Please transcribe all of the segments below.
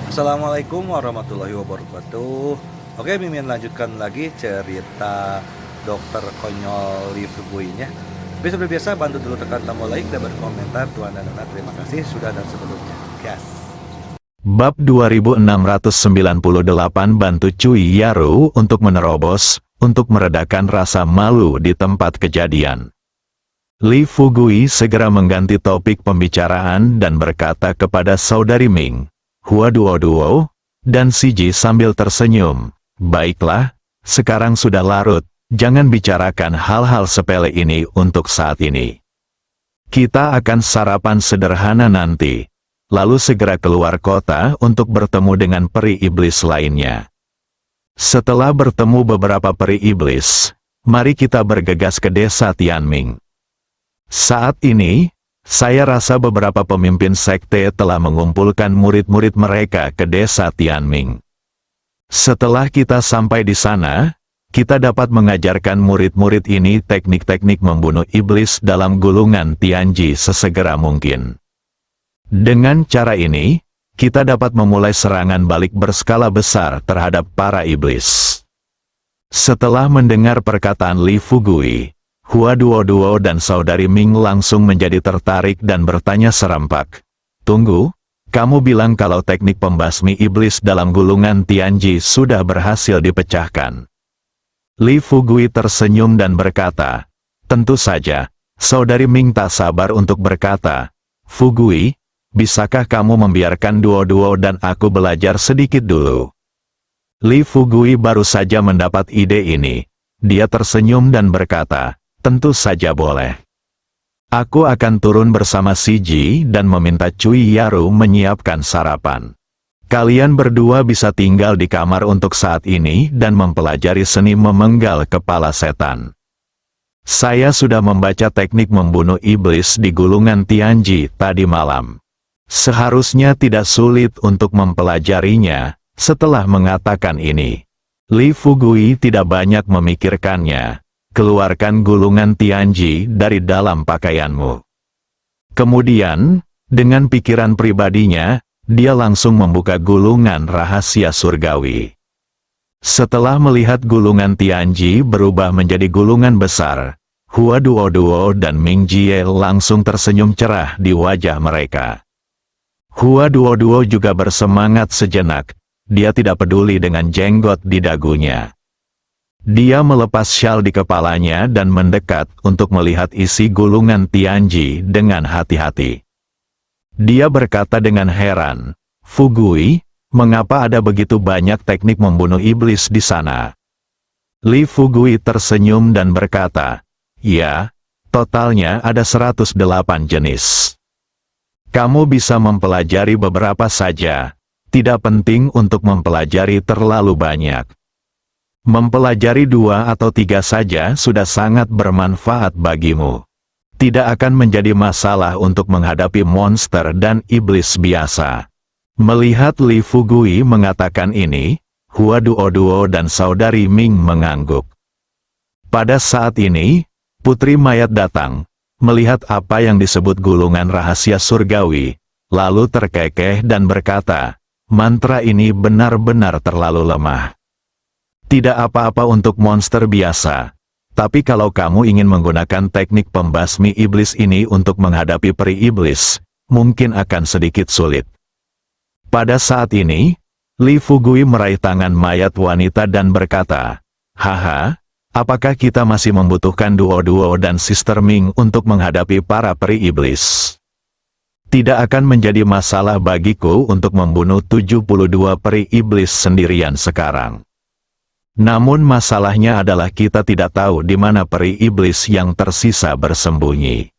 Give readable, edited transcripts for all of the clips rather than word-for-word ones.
Assalamualaikum warahmatullahi wabarakatuh. Oke, Mimin lanjutkan lagi cerita dokter konyol Lee Fugui-nya. Tapi seperti biasa, bantu dulu tekan tombol like dan berkomentar. Tuan dan Nona, terima kasih sudah dan sebelumnya. Gas. Bab 2698 bantu Cui Yaru untuk menerobos, untuk meredakan rasa malu di tempat kejadian. Lee Fugui segera mengganti topik pembicaraan dan berkata kepada saudari Ming, Hua Duo, dan Si Ji sambil tersenyum, baiklah, sekarang sudah larut, jangan bicarakan hal-hal sepele ini untuk saat ini. Kita akan sarapan sederhana nanti, lalu segera keluar kota untuk bertemu dengan peri iblis lainnya. Setelah bertemu beberapa peri iblis, mari kita bergegas ke desa Tianming. Saat ini, saya rasa beberapa pemimpin sekte telah mengumpulkan murid-murid mereka ke desa Tianming. Setelah kita sampai di sana, kita dapat mengajarkan murid-murid ini teknik-teknik membunuh iblis dalam gulungan Tianji sesegera mungkin. Dengan cara ini, kita dapat memulai serangan balik berskala besar terhadap para iblis. Setelah mendengar perkataan Lee Fugui, Hua Duo dan saudari Ming langsung menjadi tertarik dan bertanya serempak. Tunggu, kamu bilang kalau teknik pembasmi iblis dalam gulungan Tianji sudah berhasil dipecahkan. Lee Fugui tersenyum dan berkata, tentu saja, saudari Ming tak sabar untuk berkata, Fugui, bisakah kamu membiarkan Duo dan aku belajar sedikit dulu? Lee Fugui baru saja mendapat ide ini. Dia tersenyum dan berkata, tentu saja boleh. Aku akan turun bersama Si Ji dan meminta Cui Yaru menyiapkan sarapan. Kalian berdua bisa tinggal di kamar untuk saat ini dan mempelajari seni memenggal kepala setan. Saya sudah membaca teknik membunuh iblis di gulungan Tianji tadi malam. Seharusnya tidak sulit untuk mempelajarinya. Setelah mengatakan ini, Lee Fugui tidak banyak memikirkannya. Keluarkan gulungan Tianji dari dalam pakaianmu. Kemudian, dengan pikiran pribadinya, dia langsung membuka gulungan rahasia surgawi. Setelah melihat gulungan Tianji berubah menjadi gulungan besar, Hua Duo dan Ming Jie langsung tersenyum cerah di wajah mereka. Hua Duo juga bersemangat sejenak, dia tidak peduli dengan jenggot di dagunya. Dia melepas syal di kepalanya dan mendekat untuk melihat isi gulungan Tianji dengan hati-hati. Dia berkata dengan heran, Fugui, mengapa ada begitu banyak teknik membunuh iblis di sana? Lee Fugui tersenyum dan berkata, ya, totalnya ada 108 jenis. Kamu bisa mempelajari beberapa saja, tidak penting untuk mempelajari terlalu banyak. Mempelajari 2 atau 3 saja sudah sangat bermanfaat bagimu. Tidak akan menjadi masalah untuk menghadapi monster dan iblis biasa. Melihat Lee Fugui mengatakan ini, Hua Duo dan saudari Ming mengangguk. Pada saat ini, Putri Mayat datang, melihat apa yang disebut gulungan rahasia surgawi, lalu terkekeh dan berkata, mantra ini benar-benar terlalu lemah. Tidak apa-apa untuk monster biasa. Tapi kalau kamu ingin menggunakan teknik pembasmi iblis ini untuk menghadapi peri iblis, mungkin akan sedikit sulit. Pada saat ini, Lee Fugui meraih tangan mayat wanita dan berkata, haha, apakah kita masih membutuhkan Duo dan Sister Ming untuk menghadapi para peri iblis? Tidak akan menjadi masalah bagiku untuk membunuh 72 peri iblis sendirian sekarang. Namun masalahnya adalah kita tidak tahu di mana peri iblis yang tersisa bersembunyi.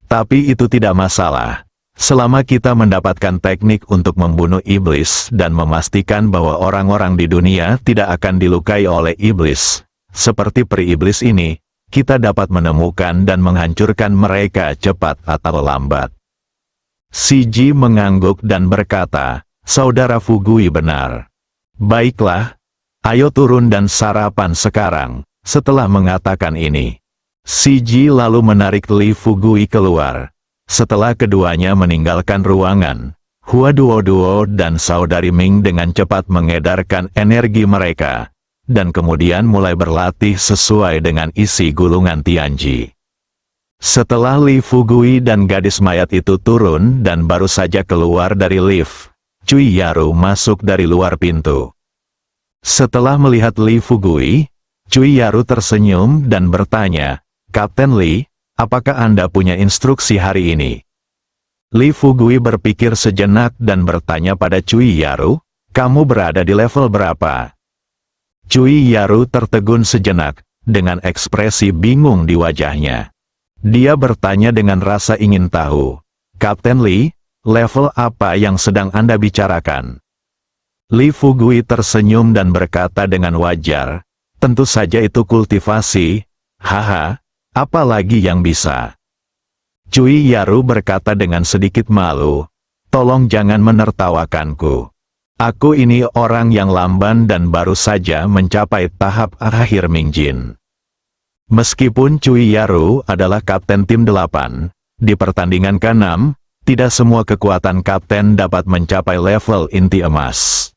Tapi itu tidak masalah, selama kita mendapatkan teknik untuk membunuh iblis dan memastikan bahwa orang-orang di dunia tidak akan dilukai oleh iblis. Seperti peri iblis ini, kita dapat menemukan dan menghancurkan mereka cepat atau lambat. Si Ji mengangguk dan berkata, saudara Fugui benar. Baiklah. Ayo turun dan sarapan sekarang. Setelah mengatakan ini, Si Ji lalu menarik Lee Fugui keluar. Setelah keduanya meninggalkan ruangan, Hua Duo dan saudari Ming dengan cepat mengedarkan energi mereka, dan kemudian mulai berlatih sesuai dengan isi gulungan Tianji. Setelah Li Fugui dan gadis mayat itu turun dan baru saja keluar dari lift, Cui Yaru masuk dari luar pintu. Setelah melihat Li Fugui, Cui Yaru tersenyum dan bertanya, "Kapten Li, apakah Anda punya instruksi hari ini?" Li Fugui berpikir sejenak dan bertanya pada Cui Yaru, "Kamu berada di level berapa?" Cui Yaru tertegun sejenak, dengan ekspresi bingung di wajahnya. Dia bertanya dengan rasa ingin tahu, "Kapten Li, level apa yang sedang Anda bicarakan?" Li Fugui tersenyum dan berkata dengan wajar, "Tentu saja itu kultivasi, haha, apa lagi yang bisa?" Cui Yaru berkata dengan sedikit malu, "Tolong jangan menertawakanku. Aku ini orang yang lamban dan baru saja mencapai tahap akhir Mingjin." Meskipun Cui Yaru adalah kapten tim 8, di pertandingan ke-6, tidak semua kekuatan kapten dapat mencapai level inti emas.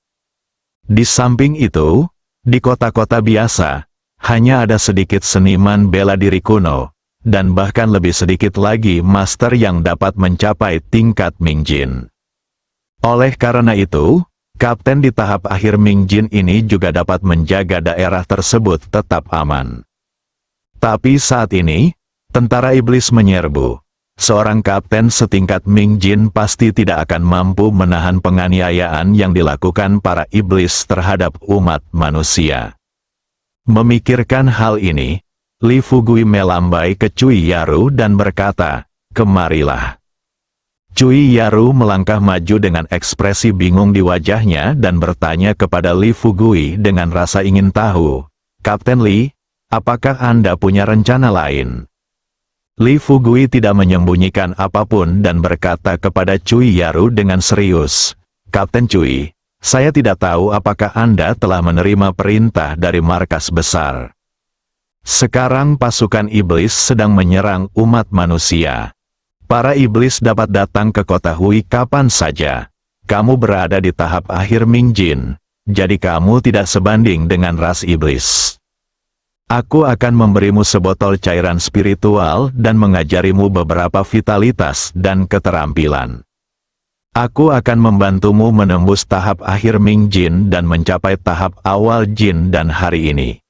Di samping itu, di kota-kota biasa, hanya ada sedikit seniman bela diri kuno, dan bahkan lebih sedikit lagi master yang dapat mencapai tingkat Mingjin. Oleh karena itu, kapten di tahap akhir Mingjin ini juga dapat menjaga daerah tersebut tetap aman. Tapi saat ini, tentara iblis menyerbu. Seorang kapten setingkat Mingjin pasti tidak akan mampu menahan penganiayaan yang dilakukan para iblis terhadap umat manusia. Memikirkan hal ini, Li Fugui melambai ke Cui Yaru dan berkata, "Kemarilah." Cui Yaru melangkah maju dengan ekspresi bingung di wajahnya dan bertanya kepada Li Fugui dengan rasa ingin tahu, "Kapten Li, apakah Anda punya rencana lain?" Li Fugui tidak menyembunyikan apapun dan berkata kepada Cui Yaru dengan serius, "Kapten Cui, saya tidak tahu apakah Anda telah menerima perintah dari markas besar. Sekarang pasukan iblis sedang menyerang umat manusia. Para iblis dapat datang ke kota Hui kapan saja. Kamu berada di tahap akhir Mingjin, jadi kamu tidak sebanding dengan ras iblis. Aku akan memberimu sebotol cairan spiritual dan mengajarimu beberapa vitalitas dan keterampilan. Aku akan membantumu menembus tahap akhir Mingjin dan mencapai tahap awal Jin dan hari ini.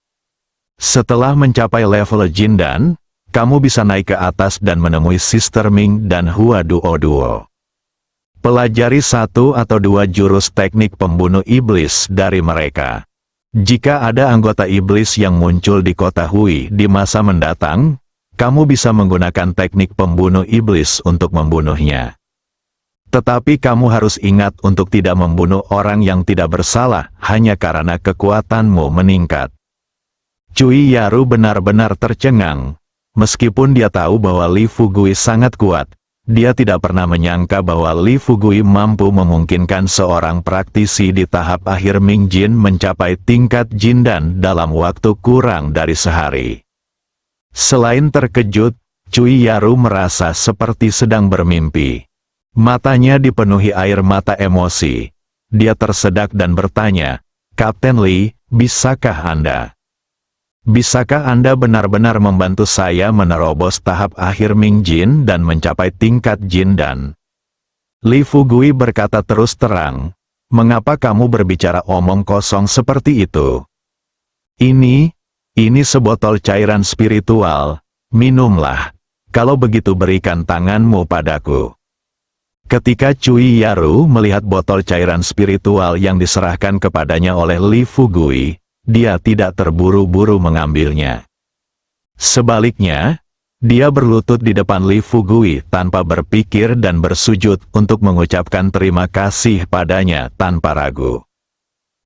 Setelah mencapai level Jin dan, kamu bisa naik ke atas dan menemui Sister Ming dan Hua Duo. Pelajari 1 atau 2 jurus teknik pembunuh iblis dari mereka. Jika ada anggota iblis yang muncul di kota Hui di masa mendatang, kamu bisa menggunakan teknik pembunuh iblis untuk membunuhnya. Tetapi kamu harus ingat untuk tidak membunuh orang yang tidak bersalah hanya karena kekuatanmu meningkat." Cui Yaru benar-benar tercengang. Meskipun dia tahu bahwa Li Fugui sangat kuat, dia tidak pernah menyangka bahwa Li Fugui mampu memungkinkan seorang praktisi di tahap akhir Mingjin mencapai tingkat Jindan dalam waktu kurang dari sehari. Selain terkejut, Cui Yaru merasa seperti sedang bermimpi. Matanya dipenuhi air mata emosi. Dia tersedak dan bertanya, "Kapten Li, bisakah Anda? Bisakah Anda benar-benar membantu saya menerobos tahap akhir Mingjin dan mencapai tingkat Jindan?" Li Fugui berkata terus terang, "Mengapa kamu berbicara omong kosong seperti itu? Ini sebotol cairan spiritual, minumlah. Kalau begitu berikan tanganmu padaku." Ketika Cui Yaru melihat botol cairan spiritual yang diserahkan kepadanya oleh Li Fugui, dia tidak terburu-buru mengambilnya. Sebaliknya, dia berlutut di depan Li Fugui tanpa berpikir dan bersujud untuk mengucapkan terima kasih padanya tanpa ragu.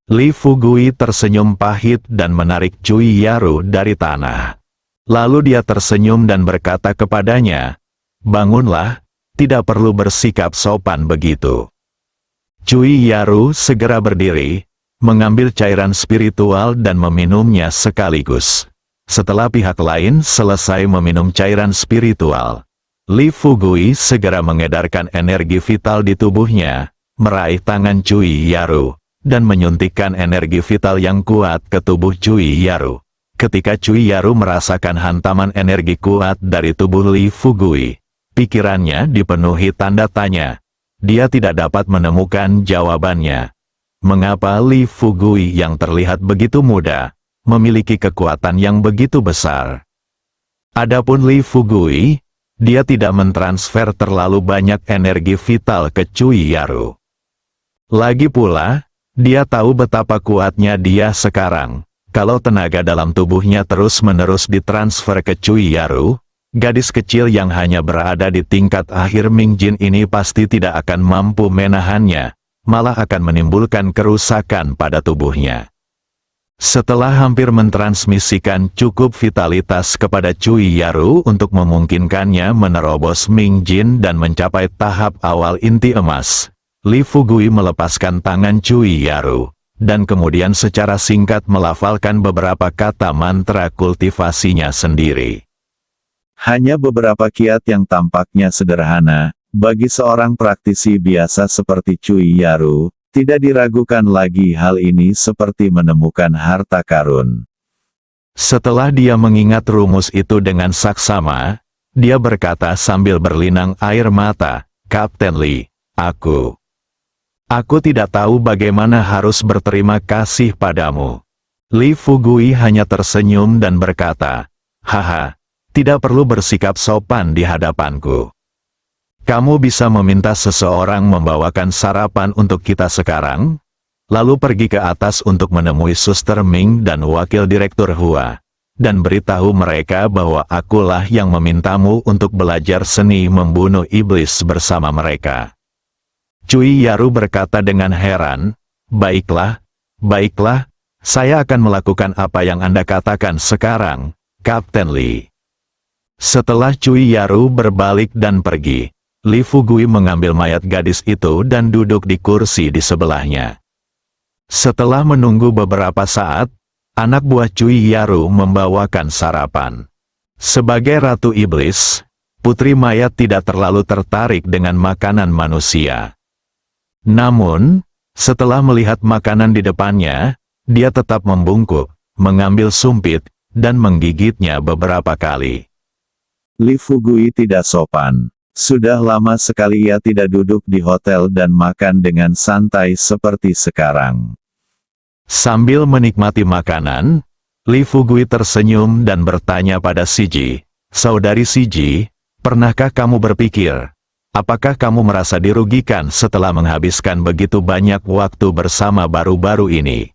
Li Fugui tersenyum pahit dan menarik Cui Yaru dari tanah. Lalu dia tersenyum dan berkata kepadanya, "Bangunlah, tidak perlu bersikap sopan begitu." Cui Yaru segera berdiri, mengambil cairan spiritual dan meminumnya sekaligus. Setelah pihak lain selesai meminum cairan spiritual, Li Fugui segera mengedarkan energi vital di tubuhnya, meraih tangan Cui Yaru, dan menyuntikkan energi vital yang kuat ke tubuh Cui Yaru. Ketika Cui Yaru merasakan hantaman energi kuat dari tubuh Li Fugui, pikirannya dipenuhi tanda tanya. Dia tidak dapat menemukan jawabannya. Mengapa Li Fugui yang terlihat begitu muda, memiliki kekuatan yang begitu besar? Adapun Li Fugui, dia tidak mentransfer terlalu banyak energi vital ke Cui Yaru. Lagi pula, dia tahu betapa kuatnya dia sekarang. Kalau tenaga dalam tubuhnya terus-menerus ditransfer ke Cui Yaru, gadis kecil yang hanya berada di tingkat akhir Mingjin ini pasti tidak akan mampu menahannya, malah akan menimbulkan kerusakan pada tubuhnya. Setelah hampir mentransmisikan cukup vitalitas kepada Cui Yaru untuk memungkinkannya menerobos Mingjin dan mencapai tahap awal inti emas, Li Fugui melepaskan tangan Cui Yaru, dan kemudian secara singkat melafalkan beberapa kata mantra kultivasinya sendiri. Hanya beberapa kiat yang tampaknya sederhana, bagi seorang praktisi biasa seperti Cui Yaru, tidak diragukan lagi hal ini seperti menemukan harta karun. Setelah dia mengingat rumus itu dengan saksama, dia berkata sambil berlinang air mata, "Kapten Li, Aku tidak tahu bagaimana harus berterima kasih padamu." Li Fugui hanya tersenyum dan berkata, "Haha, tidak perlu bersikap sopan di hadapanku. Kamu bisa meminta seseorang membawakan sarapan untuk kita sekarang, lalu pergi ke atas untuk menemui Suster Ming dan Wakil Direktur Hua, dan beritahu mereka bahwa akulah yang memintamu untuk belajar seni membunuh iblis bersama mereka." Cui Yaru berkata dengan heran, baiklah, saya akan melakukan apa yang Anda katakan sekarang, Kapten Li." Setelah Cui Yaru berbalik dan pergi, Li Fugui mengambil mayat gadis itu dan duduk di kursi di sebelahnya. Setelah menunggu beberapa saat, anak buah Cui Yaru membawakan sarapan. Sebagai Ratu Iblis, Putri Mayat tidak terlalu tertarik dengan makanan manusia. Namun, setelah melihat makanan di depannya, dia tetap membungkuk, mengambil sumpit, dan menggigitnya beberapa kali. Li Fugui tidak sopan. Sudah lama sekali ia tidak duduk di hotel dan makan dengan santai seperti sekarang. Sambil menikmati makanan, Li Fugui tersenyum dan bertanya pada Siji, "Saudari Siji, pernahkah kamu berpikir, apakah kamu merasa dirugikan setelah menghabiskan begitu banyak waktu bersama baru-baru ini?"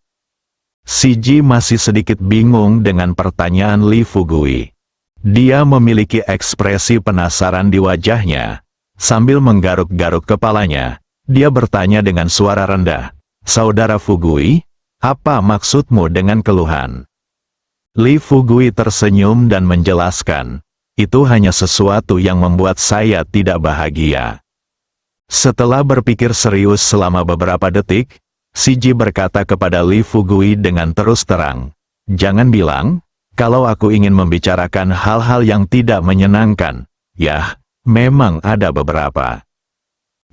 Siji masih sedikit bingung dengan pertanyaan Li Fugui. Dia memiliki ekspresi penasaran di wajahnya. Sambil menggaruk-garuk kepalanya, dia bertanya dengan suara rendah, "Saudara Fugui, apa maksudmu dengan keluhan?" Li Fugui tersenyum dan menjelaskan, "Itu hanya sesuatu yang membuat saya tidak bahagia." Setelah berpikir serius selama beberapa detik, Siji berkata kepada Li Fugui dengan terus terang, "Jangan bilang, kalau aku ingin membicarakan hal-hal yang tidak menyenangkan. Yah, memang ada beberapa.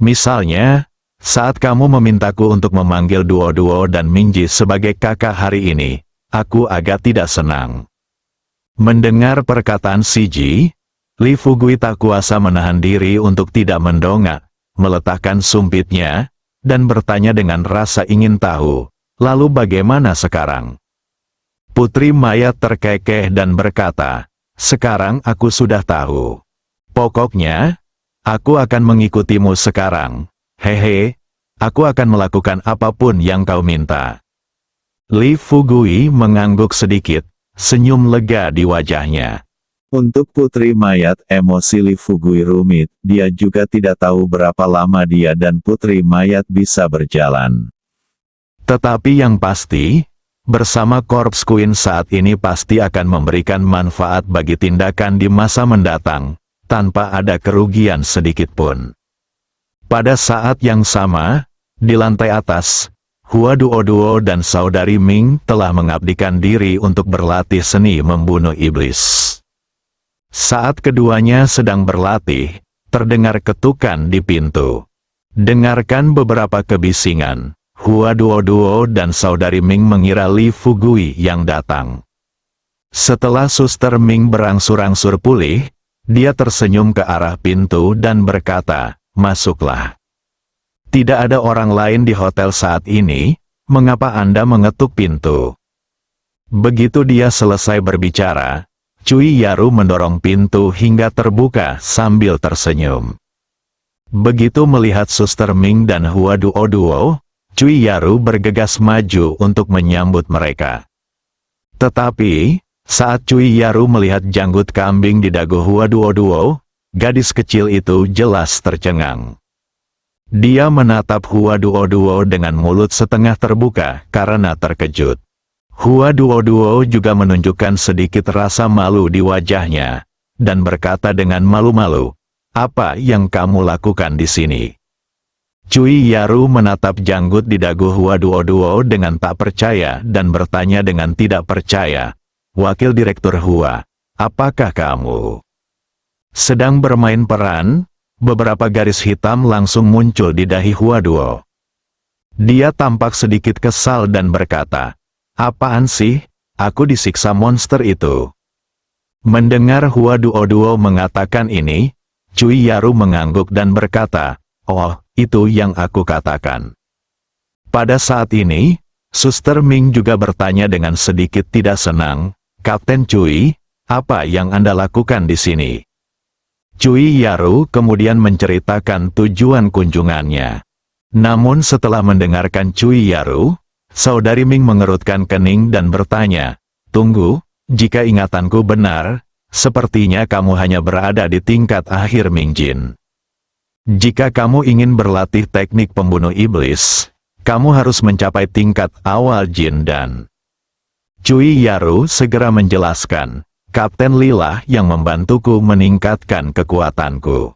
Misalnya, saat kamu memintaku untuk memanggil Duo-Duo dan Mingji sebagai kakak hari ini, aku agak tidak senang." Mendengar perkataan Siji, Li Fugui tak kuasa menahan diri untuk tidak mendongak, meletakkan sumpitnya, dan bertanya dengan rasa ingin tahu, "Lalu bagaimana sekarang?" Putri Mayat terkekeh dan berkata, "Sekarang aku sudah tahu. Pokoknya, aku akan mengikutimu sekarang. Hehe, aku akan melakukan apapun yang kau minta." Li Fugui mengangguk sedikit, senyum lega di wajahnya. Untuk Putri Mayat, emosi Li Fugui rumit, dia juga tidak tahu berapa lama dia dan Putri Mayat bisa berjalan. Tetapi yang pasti, bersama Corpse Queen saat ini pasti akan memberikan manfaat bagi tindakan di masa mendatang, tanpa ada kerugian sedikit pun. Pada saat yang sama, di lantai atas, Hua Duo-Duo dan Saudari Ming telah mengabdikan diri untuk berlatih seni membunuh iblis. Saat keduanya sedang berlatih, terdengar ketukan di pintu. Dengarkan beberapa kebisingan. Hua Duo dan saudari Ming mengira Li Fugui yang datang. Setelah Suster Ming berangsur-angsur pulih, dia tersenyum ke arah pintu dan berkata, "Masuklah. Tidak ada orang lain di hotel saat ini, mengapa Anda mengetuk pintu?" Begitu dia selesai berbicara, Cui Yaru mendorong pintu hingga terbuka sambil tersenyum. Begitu melihat Suster Ming dan Hua Duo, Cui Yaru bergegas maju untuk menyambut mereka. Tetapi, saat Cui Yaru melihat janggut kambing di dagu Hua Duo, gadis kecil itu jelas tercengang. Dia menatap Hua Duo dengan mulut setengah terbuka karena terkejut. Hua Duo juga menunjukkan sedikit rasa malu di wajahnya, dan berkata dengan malu-malu, "Apa yang kamu lakukan di sini?" Cui Yaru menatap janggut di dagu Hua Duo dengan tak percaya dan bertanya dengan tidak percaya, "Wakil Direktur Hua, apakah kamu sedang bermain peran?" Beberapa garis hitam langsung muncul di dahi Hua Duo. Dia tampak sedikit kesal dan berkata, "Apaan sih? Aku disiksa monster itu." Mendengar Hua Duo mengatakan ini, Cui Yaru mengangguk dan berkata, "Oh, itu yang aku katakan." Pada saat ini, Suster Ming juga bertanya dengan sedikit tidak senang, "Kapten Cui, apa yang Anda lakukan di sini?" Cui Yaru kemudian menceritakan tujuan kunjungannya. Namun setelah mendengarkan Cui Yaru, saudari Ming mengerutkan kening dan bertanya, "Tunggu, jika ingatanku benar, sepertinya kamu hanya berada di tingkat akhir Ming Jin. Jika kamu ingin berlatih teknik pembunuh iblis, kamu harus mencapai tingkat awal Jin dan..." Cui Yaru segera menjelaskan, "Kapten Li lah yang membantuku meningkatkan kekuatanku."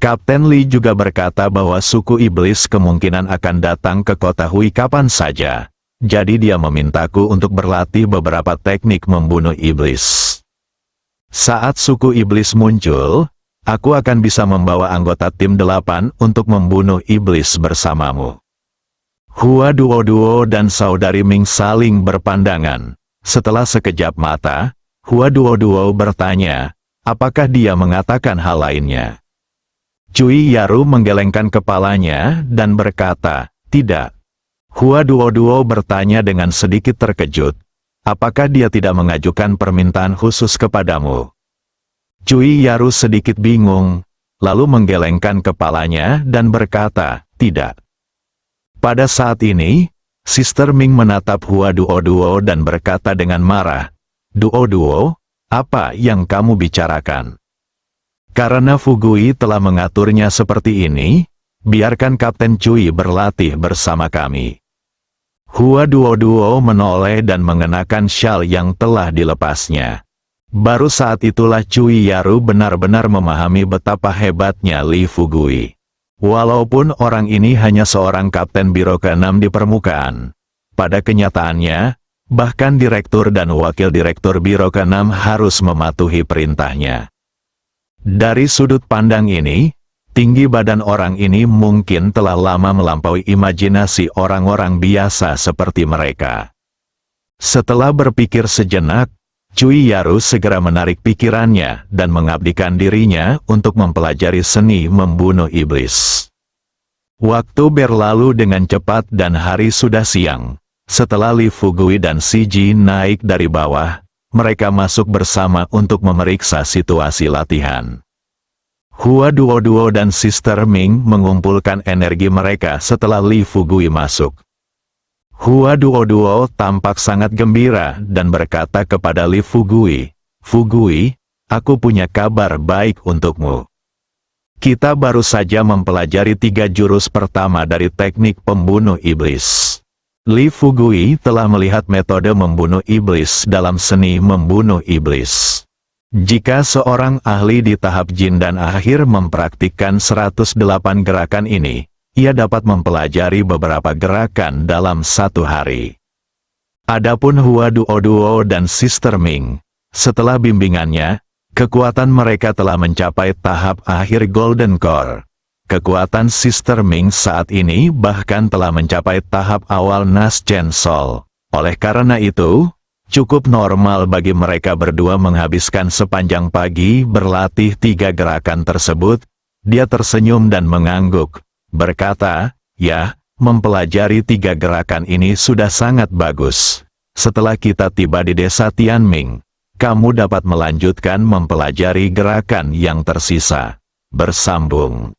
Kapten Li juga berkata bahwa suku iblis kemungkinan akan datang ke kota Hui kapan saja, jadi dia memintaku untuk berlatih beberapa teknik membunuh iblis. Saat suku iblis muncul, aku akan bisa membawa anggota tim 8 untuk membunuh iblis bersamamu." Hua Duo dan saudari Ming saling berpandangan. Setelah sekejap mata, Hua Duo bertanya, apakah dia mengatakan hal lainnya. Cui Yaru menggelengkan kepalanya dan berkata, "Tidak." Hua Duo bertanya dengan sedikit terkejut, "Apakah dia tidak mengajukan permintaan khusus kepadamu?" Cui Yaru sedikit bingung, lalu menggelengkan kepalanya dan berkata, "Tidak." Pada saat ini, Sister Ming menatap Hua Duo dan berkata dengan marah, Duo, apa yang kamu bicarakan?" Karena Fugui telah mengaturnya seperti ini, biarkan Kapten Cui berlatih bersama kami. Hua Duo menoleh dan mengenakan syal yang telah dilepasnya. Baru saat itulah Cui Yaru benar-benar memahami betapa hebatnya Li Fugui. Walaupun orang ini hanya seorang kapten biro ke-6 di permukaan, pada kenyataannya, bahkan direktur dan wakil direktur biro ke-6 harus mematuhi perintahnya. Dari sudut pandang ini, tinggi badan orang ini mungkin telah lama melampaui imajinasi orang-orang biasa seperti mereka. Setelah berpikir sejenak, Cui Yaru segera menarik pikirannya dan mengabdikan dirinya untuk mempelajari seni membunuh iblis. Waktu berlalu dengan cepat dan hari sudah siang. Setelah Li Fugui dan Si Ji naik dari bawah, mereka masuk bersama untuk memeriksa situasi latihan. Hua Duo dan Sister Ming mengumpulkan energi mereka setelah Li Fugui masuk. Hua Duo tampak sangat gembira dan berkata kepada Li Fugui, "Fugui, aku punya kabar baik untukmu. Kita baru saja mempelajari 3 jurus pertama dari teknik pembunuh iblis." Li Fugui telah melihat metode membunuh iblis dalam seni membunuh iblis. Jika seorang ahli di tahap jin dan akhir mempraktikkan 108 gerakan ini, ia dapat mempelajari beberapa gerakan dalam 1 hari. Adapun Hua Duo dan Sister Ming, setelah bimbingannya, kekuatan mereka telah mencapai tahap akhir Golden Core. Kekuatan Sister Ming saat ini bahkan telah mencapai tahap awal Nas Chen Sol. Oleh karena itu, cukup normal bagi mereka berdua menghabiskan sepanjang pagi berlatih 3 gerakan tersebut. Dia tersenyum dan mengangguk, berkata, "Ya, mempelajari 3 gerakan ini sudah sangat bagus. Setelah kita tiba di desa Tianming, kamu dapat melanjutkan mempelajari gerakan yang tersisa." Bersambung.